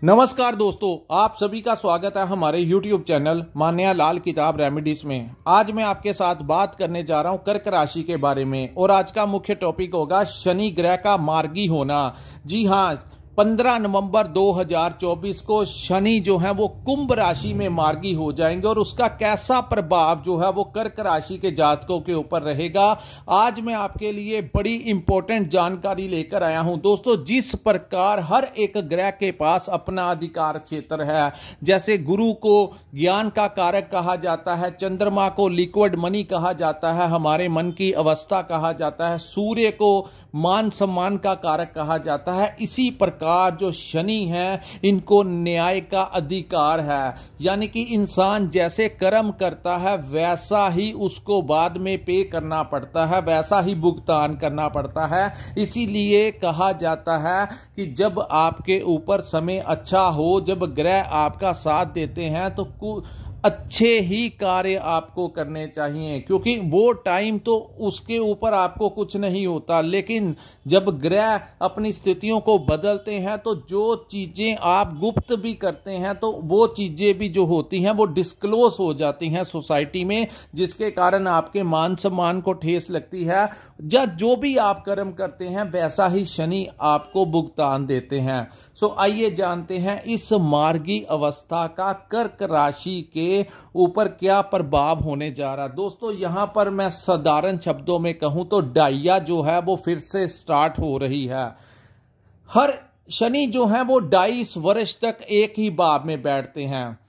नमस्कार दोस्तों, आप सभी का स्वागत है हमारे YouTube चैनल मान्या लाल किताब रेमेडीज में। आज मैं आपके साथ बात करने जा रहा हूं कर्क राशि के बारे में और आज का मुख्य टॉपिक होगा शनि ग्रह का मार्गी होना। जी हां, 15 नवंबर 2024 को शनि जो है वो कुंभ राशि में मार्गी हो जाएंगे और उसका कैसा प्रभाव जो है वो कर्क राशि के जातकों के ऊपर रहेगा, आज मैं आपके लिए बड़ी इंपॉर्टेंट जानकारी लेकर आया हूं। दोस्तों, जिस प्रकार हर एक ग्रह के पास अपना अधिकार क्षेत्र है, जैसे गुरु को ज्ञान का कारक कहा जाता है, चंद्रमा को लिक्विड मनी कहा जाता है, हमारे मन की अवस्था कहा जाता है, सूर्य को मान सम्मान का कारक कहा जाता है, इसी प्रकार जो शनि है इनको न्याय का अधिकार है। यानी कि इंसान जैसे कर्म करता है वैसा ही उसको बाद में पे करना पड़ता है, वैसा ही भुगतान करना पड़ता है। इसीलिए कहा जाता है कि जब आपके ऊपर समय अच्छा हो, जब ग्रह आपका साथ देते हैं तो अच्छे ही कार्य आपको करने चाहिए, क्योंकि वो टाइम तो उसके ऊपर आपको कुछ नहीं होता। लेकिन जब ग्रह अपनी स्थितियों को बदलते हैं तो जो चीजें आप गुप्त भी करते हैं तो वो चीजें भी जो होती हैं वो डिस्क्लोज हो जाती हैं सोसाइटी में, जिसके कारण आपके मान सम्मान को ठेस लगती है। या जो भी आप कर्म करते हैं वैसा ही शनि आपको भुगतान देते हैं। सो आइए जानते हैं इस मार्गी अवस्था का कर्क राशि के ऊपर क्या प्रभाव होने जा रहा। दोस्तों, यहां पर मैं साधारण शब्दों में कहूं तो डाइया जो है वो फिर से स्टार्ट हो रही है। हर शनि जो है वो 22 वर्ष तक एक ही भाव में बैठते हैं,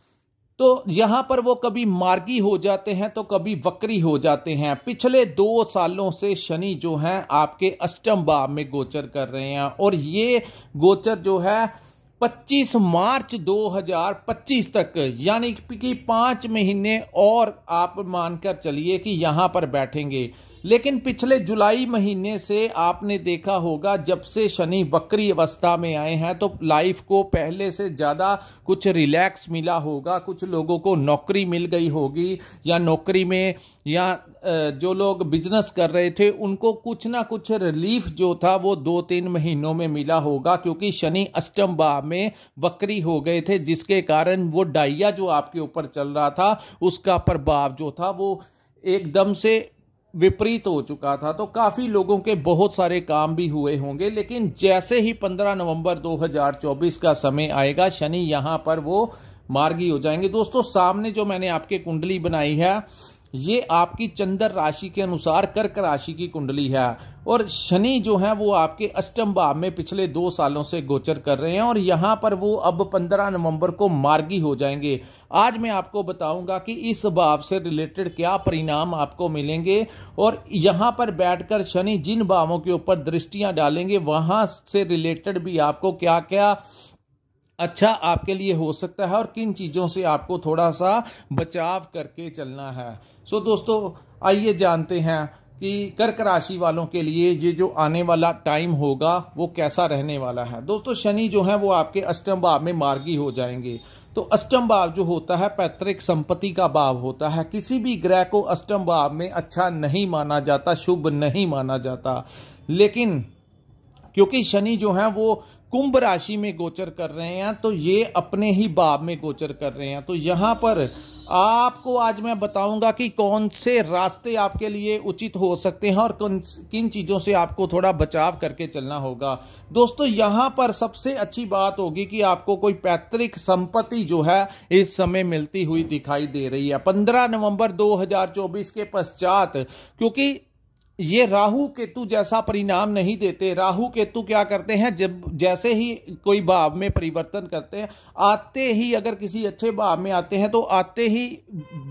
तो यहां पर वो कभी मार्गी हो जाते हैं तो कभी वक्री हो जाते हैं। पिछले 2 सालों से शनि जो है आपके अष्टम भाव में गोचर कर रहे हैं और ये गोचर जो है 25 मार्च 2025 तक, यानी कि 5 महीने और आप मानकर चलिए कि यहां पर बैठेंगे। लेकिन पिछले जुलाई महीने से आपने देखा होगा, जब से शनि वक्री अवस्था में आए हैं तो लाइफ को पहले से ज़्यादा कुछ रिलैक्स मिला होगा। कुछ लोगों को नौकरी मिल गई होगी, या नौकरी में या जो लोग बिजनेस कर रहे थे उनको कुछ ना कुछ रिलीफ जो था वो 2-3 महीनों में मिला होगा, क्योंकि शनि अष्टम भाव में वक्री हो गए थे, जिसके कारण वो डाइया जो आपके ऊपर चल रहा था उसका प्रभाव जो था वो एकदम से विपरीत हो चुका था। तो काफी लोगों के बहुत सारे काम भी हुए होंगे। लेकिन जैसे ही 15 नवंबर 2024 का समय आएगा, शनि यहां पर वो मार्गी हो जाएंगे। दोस्तों, सामने जो मैंने आपके कुंडली बनाई है ये आपकी चंद्र राशि के अनुसार कर्क राशि की कुंडली है और शनि जो है वो आपके अष्टम भाव में पिछले 2 सालों से गोचर कर रहे हैं और यहां पर वो अब 15 नवंबर को मार्गी हो जाएंगे। आज मैं आपको बताऊंगा कि इस भाव से रिलेटेड क्या परिणाम आपको मिलेंगे और यहां पर बैठकर शनि जिन भावों के ऊपर दृष्टियां डालेंगे वहां से रिलेटेड भी आपको क्या क्या अच्छा आपके लिए हो सकता है और किन चीज़ों से आपको थोड़ा सा बचाव करके चलना है। सो दोस्तों, आइए जानते हैं कि कर्क राशि वालों के लिए ये जो आने वाला टाइम होगा वो कैसा रहने वाला है। दोस्तों, शनि जो है वो आपके अष्टम भाव में मार्गी हो जाएंगे। तो अष्टम भाव जो होता है पैतृक संपत्ति का भाव होता है। किसी भी ग्रह को अष्टम भाव में अच्छा नहीं माना जाता, शुभ नहीं माना जाता। लेकिन क्योंकि शनि जो है वो कुंभ राशि में गोचर कर रहे हैं तो ये अपने ही भाव में गोचर कर रहे हैं। तो यहां पर आपको आज मैं बताऊंगा कि कौन से रास्ते आपके लिए उचित हो सकते हैं और किन चीजों से आपको थोड़ा बचाव करके चलना होगा। दोस्तों, यहां पर सबसे अच्छी बात होगी कि आपको कोई पैतृक संपत्ति जो है इस समय मिलती हुई दिखाई दे रही है 15 नवंबर 2024 के पश्चात, क्योंकि ये राहु केतु जैसा परिणाम नहीं देते। राहु केतु क्या करते हैं, जब जैसे ही कोई भाव में परिवर्तन करते हैं, आते ही अगर किसी अच्छे भाव में आते हैं तो आते ही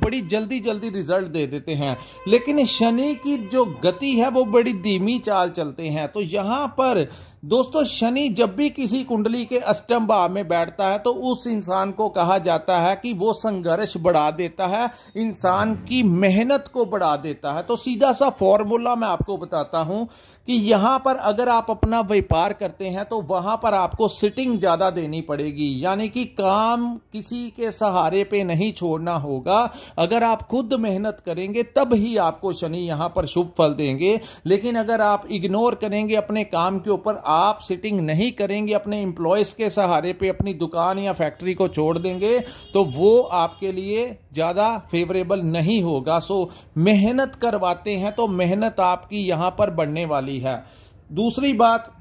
बड़ी जल्दी जल्दी रिजल्ट दे देते हैं। लेकिन शनि की जो गति है वो बड़ी धीमी चाल चलते हैं। तो यहां पर दोस्तों, शनि जब भी किसी कुंडली के अष्टम भाव में बैठता है तो उस इंसान को कहा जाता है कि वो संघर्ष बढ़ा देता है, इंसान की मेहनत को बढ़ा देता है। तो सीधा सा फॉर्मूला मैं आपको बताता हूं कि यहां पर अगर आप अपना व्यापार करते हैं तो वहां पर आपको सिटिंग ज्यादा देनी पड़ेगी, यानी कि काम किसी के सहारे पे नहीं छोड़ना होगा। अगर आप खुद मेहनत करेंगे तब ही आपको शनि यहां पर शुभ फल देंगे। लेकिन अगर आप इग्नोर करेंगे अपने काम के ऊपर, आप सिटिंग नहीं करेंगे, अपने एम्प्लॉयज के सहारे पे अपनी दुकान या फैक्ट्री को छोड़ देंगे, तो वो आपके लिए ज्यादा फेवरेबल नहीं होगा। सो मेहनत करवाते हैं तो मेहनत आपकी यहां पर बढ़ने वाली है। दूसरी बात,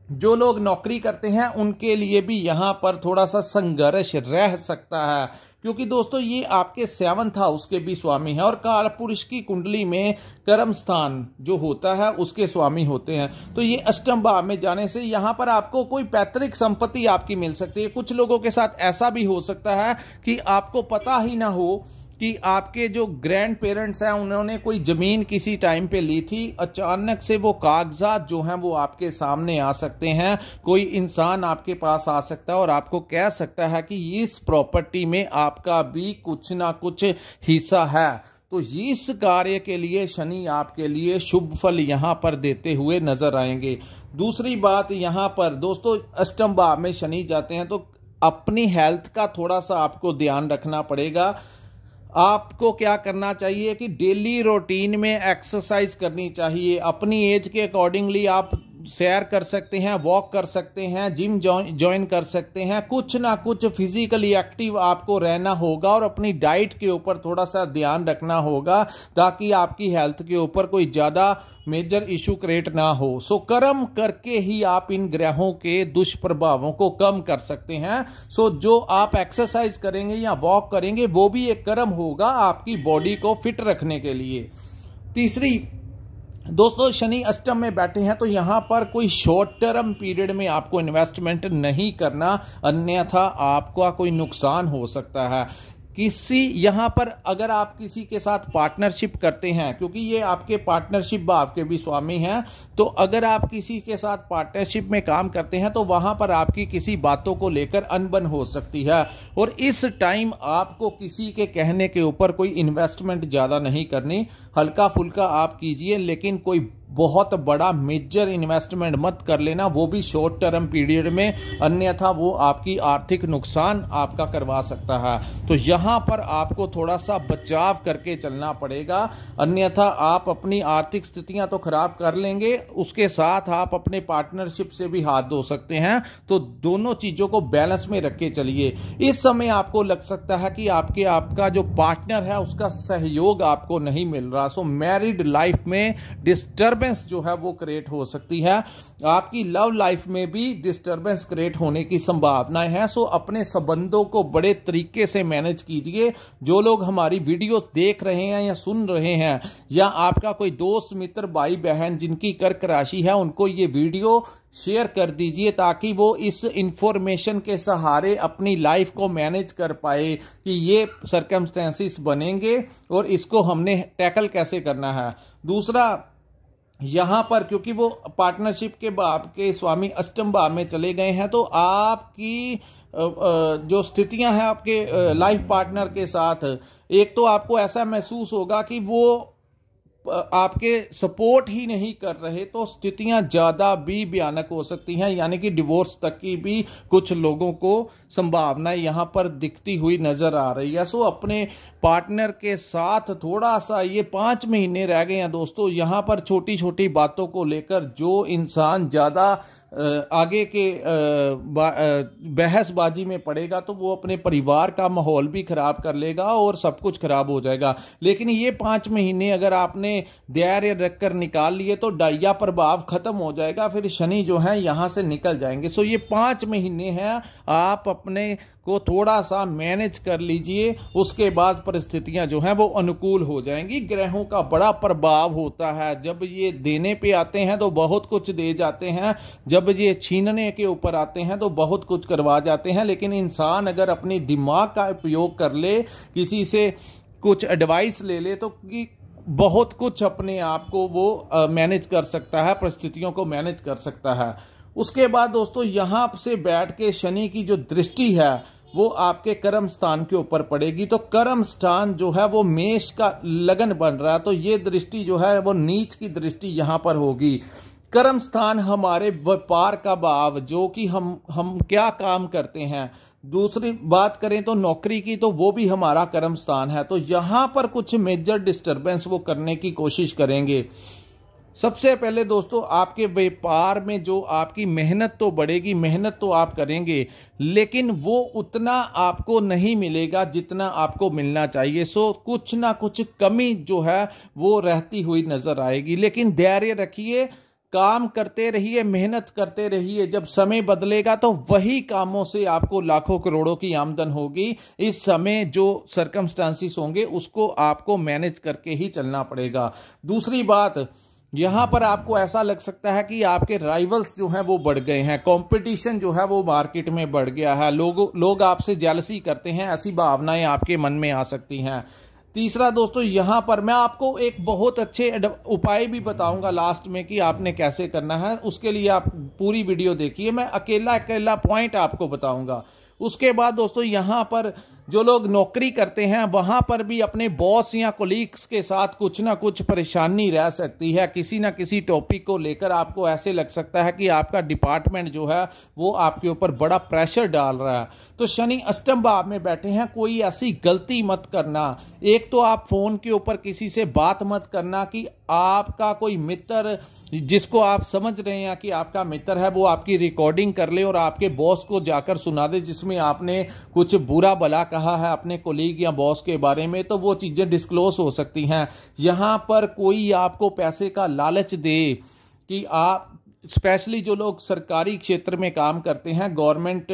जो लोग नौकरी करते हैं उनके लिए भी यहां पर थोड़ा सा संघर्ष रह सकता है, क्योंकि दोस्तों ये आपके 7th हाउस के भी स्वामी है और कालपुरुष की कुंडली में कर्म स्थान जो होता है उसके स्वामी होते हैं। तो ये अष्टम भाव में जाने से यहां पर आपको कोई पैतृक संपत्ति आपकी मिल सकती है। कुछ लोगों के साथ ऐसा भी हो सकता है कि आपको पता ही ना हो कि आपके जो ग्रैंड पेरेंट्स हैं उन्होंने कोई जमीन किसी टाइम पे ली थी, अचानक से वो कागजात जो हैं वो आपके सामने आ सकते हैं। कोई इंसान आपके पास आ सकता है और आपको कह सकता है कि इस प्रॉपर्टी में आपका भी कुछ ना कुछ हिस्सा है। तो इस कार्य के लिए शनि आपके लिए शुभ फल यहां पर देते हुए नजर आएंगे। दूसरी बात, यहां पर दोस्तों अष्टम भाव में शनि जाते हैं तो अपनी हेल्थ का थोड़ा सा आपको ध्यान रखना पड़ेगा। आपको क्या करना चाहिए कि डेली रूटीन में एक्सरसाइज करनी चाहिए। अपनी एज के अकॉर्डिंगली आप सैर कर सकते हैं, वॉक कर सकते हैं, जिम ज्वाइन कर सकते हैं। कुछ ना कुछ फिजिकली एक्टिव आपको रहना होगा और अपनी डाइट के ऊपर थोड़ा सा ध्यान रखना होगा ताकि आपकी हेल्थ के ऊपर कोई ज़्यादा मेजर इशू क्रिएट ना हो। सो कर्म करके ही आप इन ग्रहों के दुष्प्रभावों को कम कर सकते हैं। सो जो आप एक्सरसाइज करेंगे या वॉक करेंगे वो भी एक कर्म होगा आपकी बॉडी को फिट रखने के लिए। तीसरी दोस्तों, शनि अष्टम में बैठे हैं तो यहां पर कोई शॉर्ट टर्म पीरियड में आपको इन्वेस्टमेंट नहीं करना, अन्यथा आपका कोई नुकसान हो सकता है। किसी यहां पर अगर आप किसी के साथ पार्टनरशिप करते हैं, क्योंकि ये आपके पार्टनरशिप भाव के भी स्वामी हैं, तो अगर आप किसी के साथ पार्टनरशिप में काम करते हैं तो वहां पर आपकी किसी बातों को लेकर अनबन हो सकती है। और इस टाइम आपको किसी के कहने के ऊपर कोई इन्वेस्टमेंट ज़्यादा नहीं करनी, हल्का फुल्का आप कीजिए, लेकिन कोई बहुत बड़ा मेजर इन्वेस्टमेंट मत कर लेना, वो भी शॉर्ट टर्म पीरियड में, अन्यथा वो आपकी आर्थिक नुकसान आपका करवा सकता है। तो यहां पर आपको थोड़ा सा बचाव करके चलना पड़ेगा, अन्यथा आप अपनी आर्थिक स्थितियां तो खराब कर लेंगे, उसके साथ आप अपने पार्टनरशिप से भी हाथ धो सकते हैं। तो दोनों चीजों को बैलेंस में रख के चलिए। इस समय आपको लग सकता है कि आपका जो पार्टनर है उसका सहयोग आपको नहीं मिल रहा। सो मैरिड लाइफ में डिस्टर्बेंस जो है वो क्रिएट हो सकती है, आपकी लव लाइफ में भी डिस्टर्बेंस क्रिएट होने की संभावनाएं हैं। सो अपने संबंधों को बड़े तरीके से मैनेज कीजिए। जो लोग हमारी वीडियो देख रहे हैं या सुन रहे हैं, या आपका कोई दोस्त मित्र भाई बहन जिनकी कर्क राशि है, उनको ये वीडियो शेयर कर दीजिए ताकि वो इस इंफॉर्मेशन के सहारे अपनी लाइफ को मैनेज कर पाए कि ये सर्कमस्टेंसेस बनेंगे और इसको हमने टैकल कैसे करना है। दूसरा, यहां पर क्योंकि वो पार्टनरशिप के भाव के स्वामी अष्टम भाव में चले गए हैं, तो आपकी जो स्थितियां हैं आपके लाइफ पार्टनर के साथ, एक तो आपको ऐसा महसूस होगा कि वो आपके सपोर्ट ही नहीं कर रहे, तो स्थितियां ज्यादा भी भयानक हो सकती हैं, यानी कि डिवोर्स तक की भी कुछ लोगों को संभावना यहां पर दिखती हुई नजर आ रही है। सो अपने पार्टनर के साथ थोड़ा सा, ये 5 महीने रह गए हैं दोस्तों, यहां पर छोटी छोटी बातों को लेकर जो इंसान ज्यादा आगे के बहसबाजी में पड़ेगा तो वो अपने परिवार का माहौल भी खराब कर लेगा और सब कुछ खराब हो जाएगा। लेकिन ये 5 महीने अगर आपने धैर्य रखकर निकाल लिए तो डाइया प्रभाव खत्म हो जाएगा, फिर शनि जो है यहां से निकल जाएंगे। सो ये 5 महीने हैं, आप अपने को थोड़ा सा मैनेज कर लीजिए, उसके बाद परिस्थितियां जो हैं वो अनुकूल हो जाएंगी। ग्रहों का बड़ा प्रभाव होता है, जब ये देने पे आते हैं तो बहुत कुछ दे जाते हैं, जब ये छीनने के ऊपर आते हैं तो बहुत कुछ करवा जाते हैं। लेकिन इंसान अगर अपनी दिमाग का उपयोग कर ले, किसी से कुछ एडवाइस ले ले, तो बहुत कुछ अपने आप को वो मैनेज कर सकता है, परिस्थितियों को मैनेज कर सकता है। उसके बाद दोस्तों, यहां से बैठ के शनि की जो दृष्टि है वो आपके कर्म स्थान के ऊपर पड़ेगी, तो कर्म स्थान जो है वो मेष का लगन बन रहा है, तो ये दृष्टि जो है वो नीच की दृष्टि यहां पर होगी। कर्म स्थान हमारे व्यापार का भाव, जो कि हम क्या काम करते हैं। दूसरी बात करें तो नौकरी की, तो वो भी हमारा कर्म स्थान है। तो यहां पर कुछ मेजर डिस्टरबेंस वो करने की कोशिश करेंगे। सबसे पहले दोस्तों, आपके व्यापार में जो आपकी मेहनत तो बढ़ेगी, मेहनत तो आप करेंगे, लेकिन वो उतना आपको नहीं मिलेगा जितना आपको मिलना चाहिए। सो कुछ ना कुछ कमी जो है वो रहती हुई नजर आएगी। लेकिन धैर्य रखिए, काम करते रहिए, मेहनत करते रहिए। जब समय बदलेगा तो वही कामों से आपको लाखों करोड़ों की आमदन होगी। इस समय जो सर्कमस्टांसिस होंगे उसको आपको मैनेज करके ही चलना पड़ेगा। दूसरी बात, यहां पर आपको ऐसा लग सकता है कि आपके राइवल्स जो हैं वो बढ़ गए हैं, कंपटीशन जो है वो मार्केट में बढ़ गया है, लोग आपसे जेलसी करते हैं, ऐसी भावनाएं आपके मन में आ सकती हैं। तीसरा दोस्तों, यहां पर मैं आपको एक बहुत अच्छे उपाय भी बताऊंगा लास्ट में कि आपने कैसे करना है। उसके लिए आप पूरी वीडियो देखिए, मैं अकेला पॉइंट आपको बताऊंगा। उसके बाद दोस्तों, यहां पर जो लोग नौकरी करते हैं वहां पर भी अपने बॉस या कोलीग्स के साथ कुछ ना कुछ परेशानी रह सकती है। किसी ना किसी टॉपिक को लेकर आपको ऐसे लग सकता है कि आपका डिपार्टमेंट जो है वो आपके ऊपर बड़ा प्रेशर डाल रहा है। तो शनि अष्टम भाव में बैठे हैं, कोई ऐसी गलती मत करना। एक तो आप फोन के ऊपर किसी से बात मत करना कि आपका कोई मित्र, जिसको आप समझ रहे हैं कि आपका मित्र है, वो आपकी रिकॉर्डिंग कर ले और आपके बॉस को जाकर सुना दे जिसमें आपने कुछ बुरा भला कहा है अपने कोलीग या बॉस के बारे में। तो वो चीजें डिस्क्लोज हो सकती हैं। यहां पर कोई आपको पैसे का लालच दे कि आप, स्पेशली जो लोग सरकारी क्षेत्र में काम करते हैं, गवर्नमेंट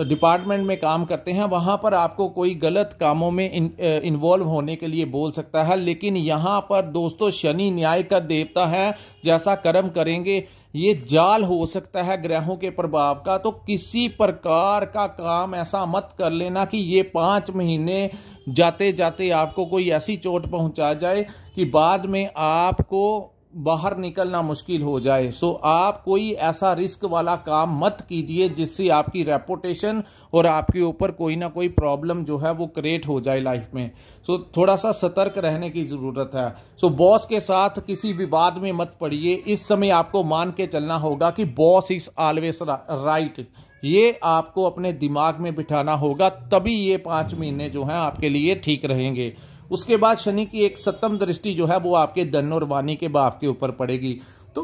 डिपार्टमेंट में काम करते हैं, वहां पर आपको कोई गलत कामों में इन्वॉल्व होने के लिए बोल सकता है। लेकिन यहां पर दोस्तों, शनि न्याय का देवता है, जैसा कर्म करेंगे ये जाल हो सकता है ग्रहों के प्रभाव का। तो किसी प्रकार का काम ऐसा मत कर लेना कि ये 5 महीने जाते जाते आपको कोई ऐसी चोट पहुंचा जाए कि बाद में आपको बाहर निकलना मुश्किल हो जाए। सो आप कोई ऐसा रिस्क वाला काम मत कीजिए जिससे आपकी रेपुटेशन और आपके ऊपर कोई ना कोई प्रॉब्लम जो है वो क्रिएट हो जाए लाइफ में। सो थोड़ा सा सतर्क रहने की जरूरत है। सो बॉस के साथ किसी विवाद में मत पड़िए। इस समय आपको मान के चलना होगा कि बॉस इज ऑलवेज राइट। ये आपको अपने दिमाग में बिठाना होगा, तभी ये 5 महीने जो हैं आपके लिए ठीक रहेंगे। उसके बाद शनि की एक सप्तम दृष्टि जो है वो आपके धन और वाणी के भाव के ऊपर पड़ेगी। तो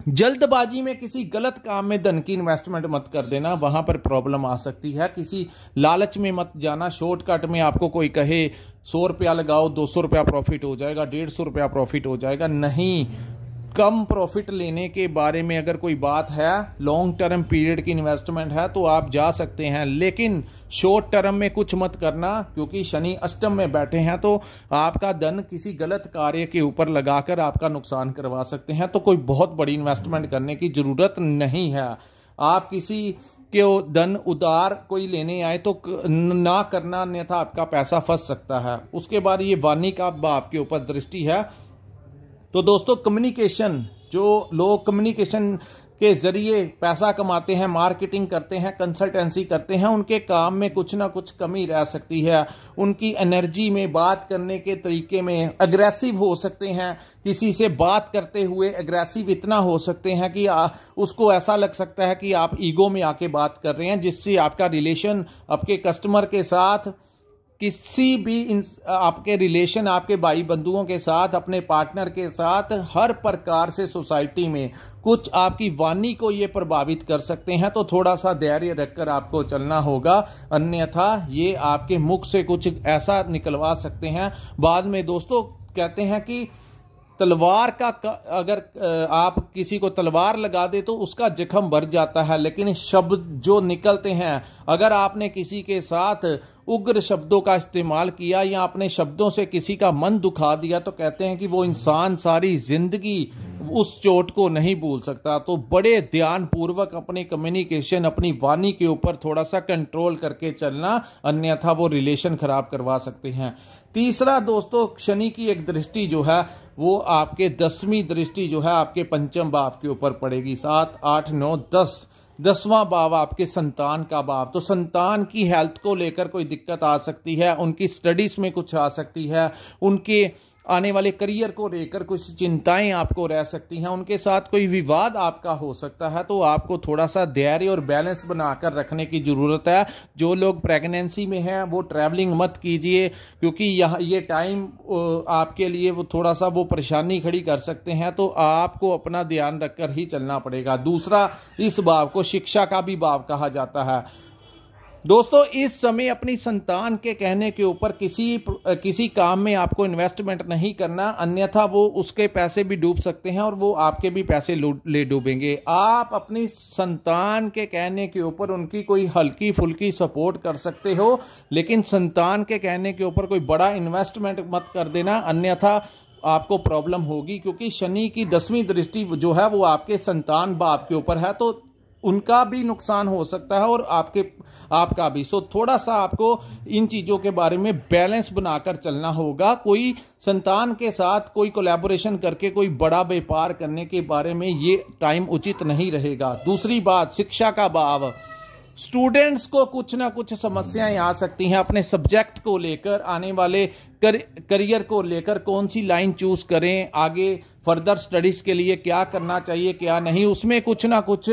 जल्दबाजी में किसी गलत काम में धन की इन्वेस्टमेंट मत कर देना, वहां पर प्रॉब्लम आ सकती है। किसी लालच में मत जाना, शॉर्टकट में आपको कोई कहे 100 रुपया लगाओ 200 रुपया प्रॉफिट हो जाएगा, 150 रुपया प्रॉफिट हो जाएगा, नहीं। कम प्रॉफिट लेने के बारे में अगर कोई बात है, लॉन्ग टर्म पीरियड की इन्वेस्टमेंट है तो आप जा सकते हैं, लेकिन शॉर्ट टर्म में कुछ मत करना, क्योंकि शनि अष्टम में बैठे हैं तो आपका धन किसी गलत कार्य के ऊपर लगाकर आपका नुकसान करवा सकते हैं। तो कोई बहुत बड़ी इन्वेस्टमेंट करने की जरूरत नहीं है। आप किसी के धन उधार कोई लेने आए तो ना करना, अन्यथा आपका पैसा फंस सकता है। उसके बाद ये वाणी का भाव के ऊपर दृष्टि है। तो दोस्तों, कम्युनिकेशन, जो लोग कम्युनिकेशन के जरिए पैसा कमाते हैं, मार्केटिंग करते हैं, कंसल्टेंसी करते हैं, उनके काम में कुछ ना कुछ कमी रह सकती है। उनकी एनर्जी में, बात करने के तरीके में अग्रेसिव हो सकते हैं। किसी से बात करते हुए अग्रेसिव इतना हो सकते हैं कि उसको ऐसा लग सकता है कि आप ईगो में आके बात कर रहे हैं, जिससे आपका रिलेशन आपके कस्टमर के साथ, किसी भी आपके रिलेशन, आपके भाई बंधुओं के साथ, अपने पार्टनर के साथ, हर प्रकार से सोसाइटी में कुछ आपकी वाणी को ये प्रभावित कर सकते हैं। तो थोड़ा सा धैर्य रखकर आपको चलना होगा, अन्यथा ये आपके मुख से कुछ ऐसा निकलवा सकते हैं। बाद में दोस्तों कहते हैं कि तलवार का, अगर आप किसी को तलवार लगा दे तो उसका जख्म भर जाता है, लेकिन शब्द जो निकलते हैं, अगर आपने किसी के साथ उग्र शब्दों का इस्तेमाल किया या अपने शब्दों से किसी का मन दुखा दिया, तो कहते हैं कि वो इंसान सारी जिंदगी उस चोट को नहीं भूल सकता। तो बड़े ध्यान पूर्वक अपनी कम्युनिकेशन, अपनी वाणी के ऊपर थोड़ा सा कंट्रोल करके चलना, अन्यथा वो रिलेशन खराब करवा सकते हैं। तीसरा दोस्तों, शनि की एक दृष्टि जो है वो आपके 10वीं दृष्टि जो है आपके पंचम भाव के ऊपर पड़ेगी। 7, 8, 9, 10, 10वां भाव आपके संतान का भाव। तो संतान की हेल्थ को लेकर कोई दिक्कत आ सकती है, उनकी स्टडीज में कुछ आ सकती है, उनके आने वाले करियर को लेकर कुछ चिंताएं आपको रह सकती हैं, उनके साथ कोई विवाद आपका हो सकता है, तो आपको थोड़ा सा धैर्य और बैलेंस बनाकर रखने की ज़रूरत है। जो लोग प्रेगनेंसी में हैं वो ट्रैवलिंग मत कीजिए, क्योंकि यहाँ ये टाइम आपके लिए वो थोड़ा सा वो परेशानी खड़ी कर सकते हैं, तो आपको अपना ध्यान रखकर ही चलना पड़ेगा। दूसरा, इस भाव को शिक्षा का भी भाव कहा जाता है। दोस्तों, इस समय अपनी संतान के कहने के ऊपर किसी काम में आपको इन्वेस्टमेंट नहीं करना, अन्यथा वो उसके पैसे भी डूब सकते हैं और वो आपके भी पैसे ले डूबेंगे। आप अपनी संतान के कहने के ऊपर उनकी कोई हल्की फुल्की सपोर्ट कर सकते हो, लेकिन संतान के कहने के ऊपर कोई बड़ा इन्वेस्टमेंट मत कर देना, अन्यथा आपको प्रॉब्लम होगी। क्योंकि शनि की 10वीं दृष्टि जो है वो आपके संतान भाव के ऊपर है, तो उनका भी नुकसान हो सकता है और आपका भी। सो थोड़ा सा आपको इन चीज़ों के बारे में बैलेंस बनाकर चलना होगा। कोई संतान के साथ कोई कोलैबोरेशन करके कोई बड़ा व्यापार करने के बारे में ये टाइम उचित नहीं रहेगा। दूसरी बात, शिक्षा का भाव। स्टूडेंट्स को कुछ ना कुछ समस्याएं आ सकती हैं अपने सब्जेक्ट को लेकर, आने वाले करियर को लेकर, कौन सी लाइन चूज करें, आगे फर्दर स्टडीज के लिए क्या करना चाहिए क्या नहीं, उसमें कुछ ना कुछ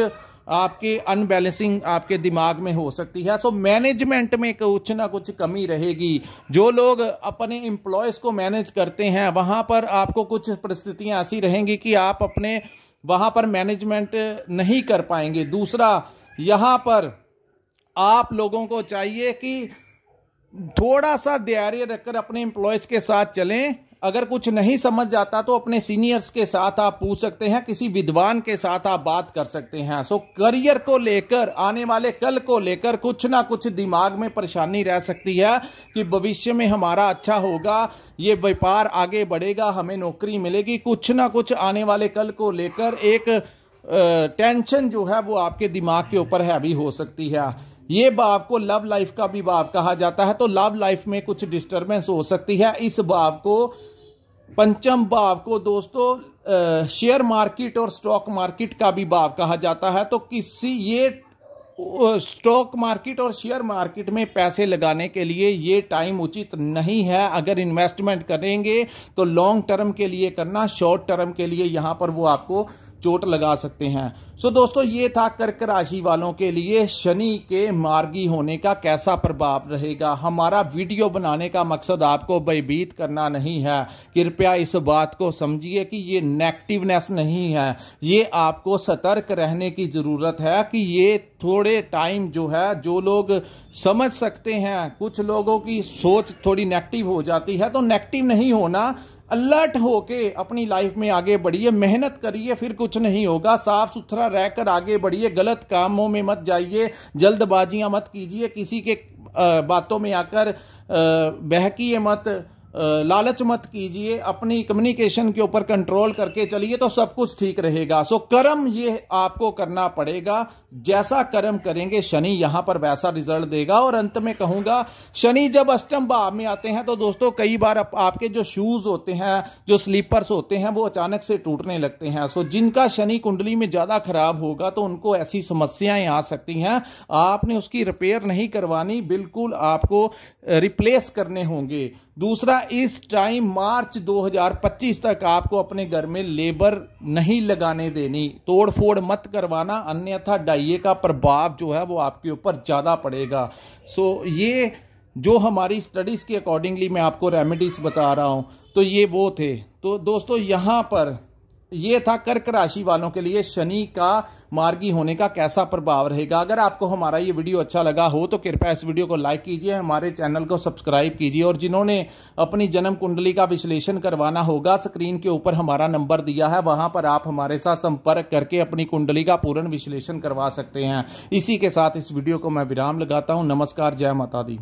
आपके अनबैलेंसिंग आपके दिमाग में हो सकती है। सो मैनेजमेंट में कुछ ना कुछ कमी रहेगी। जो लोग अपने एम्प्लॉयज़ को मैनेज करते हैं वहाँ पर आपको कुछ परिस्थितियाँ ऐसी रहेंगी कि आप अपने वहाँ पर मैनेजमेंट नहीं कर पाएंगे। दूसरा, यहाँ पर आप लोगों को चाहिए कि थोड़ा सा धैर्य रखकर अपने एम्प्लॉयज़ के साथ चलें। अगर कुछ नहीं समझ जाता तो अपने सीनियर्स के साथ आप पूछ सकते हैं, किसी विद्वान के साथ आप बात कर सकते हैं। सो करियर को लेकर, आने वाले कल को लेकर कुछ ना कुछ दिमाग में परेशानी रह सकती है कि भविष्य में हमारा अच्छा होगा, ये व्यापार आगे बढ़ेगा, हमें नौकरी मिलेगी। कुछ ना कुछ आने वाले कल को लेकर एक टेंशन जो है वो आपके दिमाग के ऊपर हैवी हो सकती है। ये भाव को लव लाइफ का भी भाव कहा जाता है, तो लव लाइफ में कुछ डिस्टरबेंस हो सकती है। इस भाव को, पंचम भाव को दोस्तों शेयर मार्केट और स्टॉक मार्केट का भी भाव कहा जाता है। तो ये स्टॉक मार्केट और शेयर मार्केट में पैसे लगाने के लिए ये टाइम उचित नहीं है। अगर इन्वेस्टमेंट करेंगे तो लॉन्ग टर्म के लिए करना, शॉर्ट टर्म के लिए यहाँ पर वो आपको चोट लगा सकते हैं। सो दोस्तों, ये था कर्क राशि वालों के लिए शनि के मार्गी होने का कैसा प्रभाव रहेगा। हमारा वीडियो बनाने का मकसद आपको भयभीत करना नहीं है। कृपया इस बात को समझिए कि ये नेगेटिवनेस नहीं है, ये आपको सतर्क रहने की ज़रूरत है कि ये थोड़े टाइम जो है, जो लोग समझ सकते हैं, कुछ लोगों की सोच थोड़ी नेगेटिव हो जाती है, तो नेगेटिव नहीं होना, अलर्ट होके अपनी लाइफ में आगे बढ़िए, मेहनत करिए, फिर कुछ नहीं होगा। साफ सुथरा रहकर आगे बढ़िए, गलत कामों में मत जाइए, जल्दबाजियां मत कीजिए, किसी के बातों में आकर बहकिए मत, लालच मत कीजिए, अपनी कम्युनिकेशन के ऊपर कंट्रोल करके चलिए तो सब कुछ ठीक रहेगा। सो कर्म ये आपको करना पड़ेगा, जैसा कर्म करेंगे शनि यहां पर वैसा रिजल्ट देगा। और अंत में कहूंगा, शनि जब अष्टम भाव में आते हैं तो दोस्तों कई बार आपके जो शूज होते हैं, जो स्लीपर्स होते हैं, वो अचानक से टूटने लगते हैं। सो जिनका शनि कुंडली में ज्यादा खराब होगा तो उनको ऐसी समस्याएं आ सकती हैं। आपने उसकी रिपेयर नहीं करवानी, बिल्कुल आपको रिप्लेस करने होंगे। दूसरा, इस टाइम मार्च 2025 तक आपको अपने घर में लेबर नहीं लगाने देनी, तोड़-फोड़ मत करवाना, अन्यथा डाइये का प्रभाव जो है वो आपके ऊपर ज़्यादा पड़ेगा। सो ये जो हमारी स्टडीज़ के अकॉर्डिंगली मैं आपको रेमेडीज बता रहा हूँ, तो ये वो थे। तो दोस्तों, यहाँ पर ये था कर्क राशि वालों के लिए शनि का मार्गी होने का कैसा प्रभाव रहेगा। अगर आपको हमारा ये वीडियो अच्छा लगा हो तो कृपया इस वीडियो को लाइक कीजिए, हमारे चैनल को सब्सक्राइब कीजिए, और जिन्होंने अपनी जन्म कुंडली का विश्लेषण करवाना होगा, स्क्रीन के ऊपर हमारा नंबर दिया है, वहां पर आप हमारे साथ संपर्क करके अपनी कुंडली का पूर्ण विश्लेषण करवा सकते हैं। इसी के साथ इस वीडियो को मैं विराम लगाता हूं। नमस्कार, जय माता दी।